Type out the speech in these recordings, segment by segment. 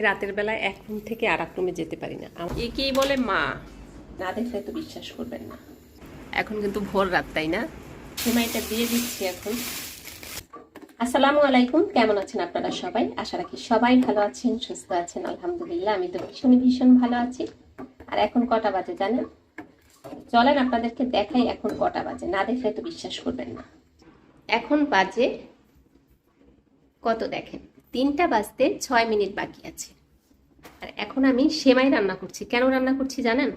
রাতের বেলায় এক রুম থেকে আর এক রুমে যেতে পারি না। একেই বলে মা, না দেখলে তো বিশ্বাস করবেন না। এখন কিন্তু ভোর রাত, তাই না? সেমাইটা দিয়ে দিচ্ছি এখন। আসসালামু আলাইকুম, কেমন আছেন আপনারা সবাই? আশা রাখি সবাই ভালো আছেন, সুস্থ আছেন। আলহামদুলিল্লাহ, আমি তো ভীষণ ভালো আছি। আর এখন কটা বাজে জানেন? চলেন আপনাদেরকে দেখাই এখন কটা বাজে, না দেখলে তো বিশ্বাস করবেন না। এখন বাজে কত দেখেন, 3টা বাজতে 6 মিনিট বাকি আছে। আর এখন আমি সেমাই রান্না করছি। কেন রান্না করছি জানেন?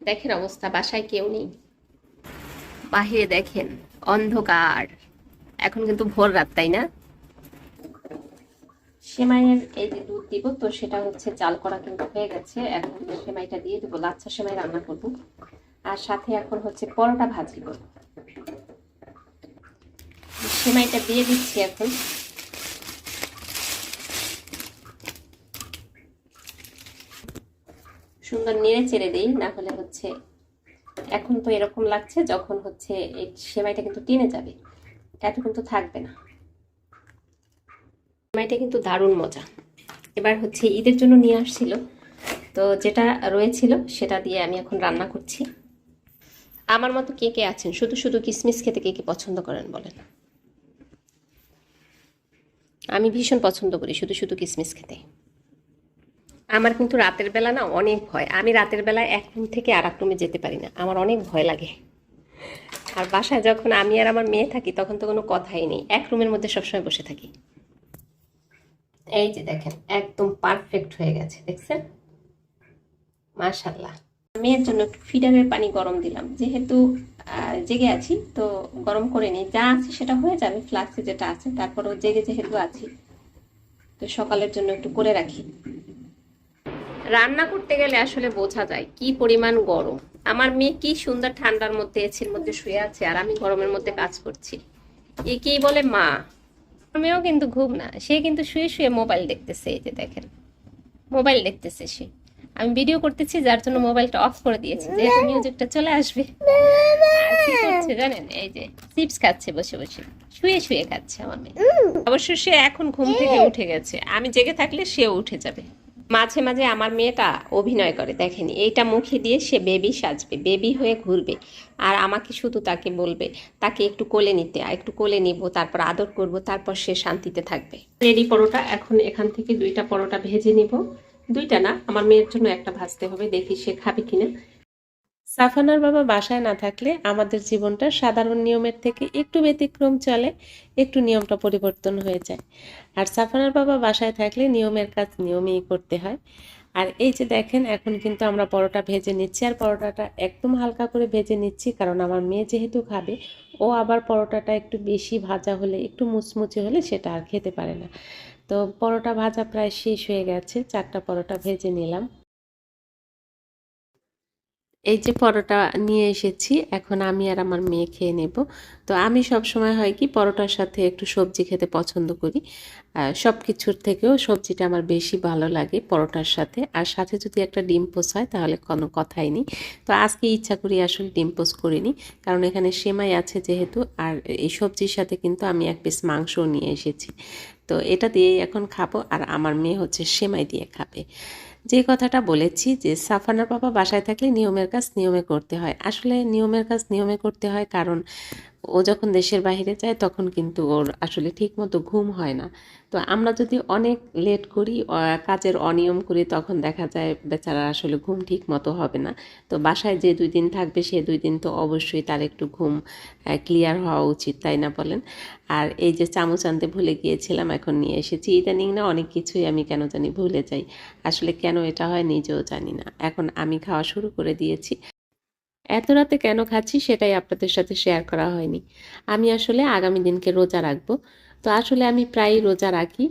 দেখেন অবস্থা, বাসায় কেউ নেই, বাহিরে দেখেন অন্ধকার। এখন কিন্তু ভোর রাত, তাই না? সেমাইয়ের এই যে দুধ দিব, তো সেটা হচ্ছে জাল করা কিন্তু হয়ে গেছে। এখন সেমাইটা দিয়ে দেবো, লাচ্ছা সেমাই রান্না করব। আর সাথে এখন হচ্ছে পরোটা ভাজিব। সেমাইটা দিয়ে দিচ্ছি এখন। সুন্দর নেড়ে চেড়ে দিই, না হলে হচ্ছে এখন তো এরকম লাগছে, যখন হচ্ছে এই সেমাইটা কিন্তু টেনে যাবে, এত কিন্তু থাকবে না। সেমাইটা কিন্তু দারুণ মজা। এবার হচ্ছে ঈদের জন্য নিয়ে আসছিল, তো যেটা রয়েছিল সেটা দিয়ে আমি এখন রান্না করছি। আমার মতো কে কে আছেন শুধু শুধু কিসমিস খেতে, কে কে পছন্দ করেন বলেন? আমি ভীষণ পছন্দ করি শুধু শুধু কিসমিস খেতে। আমার কিন্তু রাতের বেলা না অনেক ভয়, আমি রাতের বেলায় এক রুম থেকে আর এক রুমে যেতে পারি না, আমার অনেক ভয় লাগে। আর বাসায় যখন আমি আর আমার মেয়ে থাকি তখন তো কোনো কথাই নেই, এক রুমের মধ্যে সবসময় বসে থাকি। এই যে দেখেন একদম পারফেক্ট হয়ে গেছে, দেখছেন? মাশাল্লাহ। মেয়ের জন্য একটু ফিডারের পানি গরম দিলাম, যেহেতু জেগে আছি তো গরম করে নিই, যা আছে সেটা হয়ে যাবে ফ্লাক্সে যেটা আছে। তারপরেও জেগে যেহেতু আছি, তো সকালের জন্য একটু করে রাখি। রান্না করতে গেলে আসলে বোঝা যায় কি পরিমাণ গরম। আমার মেয়ে কি সুন্দর ঠান্ডার মধ্যে এসির মধ্যে শুয়ে আছে, আর আমি গরমের মধ্যে কাজ করছি। একেই বলে মা। মেয়েও কিন্তু ঘুম না, সে কিন্তু শুয়ে শুয়ে মোবাইল দেখতেছে। এই যে দেখেন, মোবাইল দেখতেছে সে। আমি ভিডিও করতেছি যার জন্য মোবাইলটা অফ করে দিয়েছি, যেহেতু মিউজিকটা চলে আসবে। আর কি করছে জানেন? এই যে চিপস খাচ্ছে বসে বসে, শুয়ে শুয়ে খাচ্ছে আমার মেয়ে। অবশ্য সে এখন ঘুম থেকে উঠে গেছে, আমি জেগে থাকলে সেও উঠে যাবে। মাঝে মাঝে আমার মেয়েটা অভিনয় করে, দেখেনি? এইটা মুখে দিয়ে সে বেবি সাজবে, বেবি হয়ে ঘুরবে, আর আমাকে শুধু তাকে বলবে তাকে একটু কোলে নিতে, একটু কোলে নিব, তারপর আদর করব, তারপর সে শান্তিতে থাকবে। রেডি পরোটা। এখন এখান থেকে 2টা পরোটা ভেজে নিব। 2টা না, আমার মেয়ের জন্য একটা ভাজতে হবে, দেখি সে খাবে কিনা। সাফানার বাবা বাসায় না থাকলে আমাদের জীবনটা সাধারণ নিয়মের থেকে একটু ব্যতিক্রম চলে, একটু নিয়মটা পরিবর্তন হয়ে যায়। আর সাফানার বাবা বাসায় থাকলে নিয়মের কাজ নিয়মেই করতে হয়। আর এই যে দেখেন, এখন কিন্তু আমরা পরোটা ভেজে নিচ্ছি, আর পরোটাটা একদম হালকা করে ভেজে নিচ্ছি, কারণ আমার মেয়ে যেহেতু খাবে, ও আবার পরোটাটা একটু বেশি ভাজা হলে, একটু মুচমুচে হলে সেটা আর খেতে পারে না। তো পরোটা ভাজা প্রায় শেষ হয়ে গেছে, 4টা পরোটা ভেজে নিলাম। এই যে পরোটা নিয়ে এসেছি, এখন আমি আর আমার মেয়ে খেয়ে নেব। তো আমি সব সময় হয় কি, পরোটার সাথে একটু সবজি খেতে পছন্দ করি। সব কিছুর থেকেও সবজিটা আমার বেশি ভালো লাগে পরোটার সাথে, আর সাথে যদি একটা ডিম পোচ হয় তাহলে কোনো কথাই নেই। তো আজকে ইচ্ছা করি আসলে ডিম পোচ করিনি, কারণ এখানে সেমাই আছে যেহেতু, আর এই সবজির সাথে কিন্তু আমি 1 পিস মাংসও নিয়ে এসেছি। তো এটা দিয়েই এখন খাবো, আর আমার মেয়ে হচ্ছে সেমাই দিয়ে খাবে। যে কথাটা বলেছি যে সাফানার বাবা বাসায় থাকলে নিয়মের কাজ নিয়মে করতে হয়, আসলে নিয়মের কাজ নিয়মে করতে হয়, কারণ ও যখন দেশের বাইরে যায় তখন কিন্তু ওর আসলে ঠিকমতো ঘুম হয় না। তো আমরা যদি অনেক লেট করি, কাজের অনিয়ম করি, তখন দেখা যায় বেচারা আসলে ঘুম ঠিক মতো হবে না। তো বাসায় যে 2 দিন থাকবে, সে 2 দিন তো অবশ্যই তার একটু ঘুম ক্লিয়ার হওয়া উচিত, তাই না বলেন? আর এই যে চামচ আনতে ভুলে গিয়েছিলাম, এখন নিয়ে এসেছি। ইদানিং না অনেক কিছুই আমি কেন জানি ভুলে যাই, আসলে কেন এটা হয় নিজেও জানি না। এখন আমি খাওয়া শুরু করে দিয়েছি। এত রাতে কেন খাচ্ছি সেটাই আপনাদের সাথে শেয়ার করা হয়নি। আমি আসলে আগামী দিনকে রোজা রাখবো। তো আসলে আমি প্রায়ই রোজা রাখি।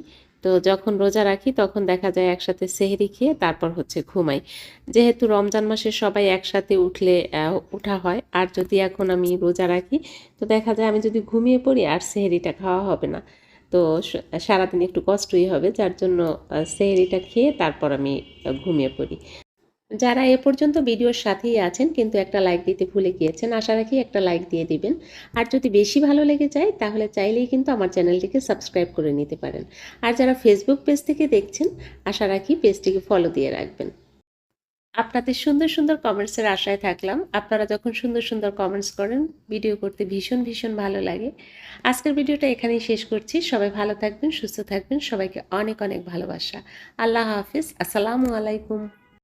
তো যখন রোজা রাখি তখন দেখা যায় একসাথে সেহরি খেয়ে তারপর হচ্ছে ঘুমাই। যেহেতু রমজান মাসে সবাই একসাথে উঠলে উঠা হয়, আর যদি এখন আমি রোজা রাখি তো দেখা যায় আমি যদি ঘুমিয়ে পড়ি আর সেহরিটা খাওয়া হবে না। তো সারাদিন একটু কষ্টই হবে, যার জন্য সেহরিটা খেয়ে তারপর আমি ঘুমিয়ে পড়ি। যারা এ পর্যন্ত ভিডিওর সাথেই আছেন কিন্তু একটা লাইক দিতে ভুলে গিয়েছেন, আশা রাখি একটা লাইক দিয়ে দিবেন। আর যদি বেশি ভালো লেগে যায় তাহলে চাইলেই কিন্তু আমার চ্যানেলটিকে সাবস্ক্রাইব করে নিতে পারেন। আর যারা ফেসবুক পেজ থেকে দেখছেন, আশা রাখি পেজটিকে ফলো দিয়ে রাখবেন। আপনাদের সুন্দর সুন্দর কমেন্টসের আশায় থাকলাম। আপনারা যখন সুন্দর সুন্দর কমেন্টস করেন, ভিডিও করতে ভীষণ ভীষণ ভালো লাগে। আজকের ভিডিওটা এখানেই শেষ করছি। সবাই ভালো থাকবেন, সুস্থ থাকবেন। সবাইকে অনেক অনেক ভালোবাসা। আল্লাহ হাফিজ। আসসালামু আলাইকুম।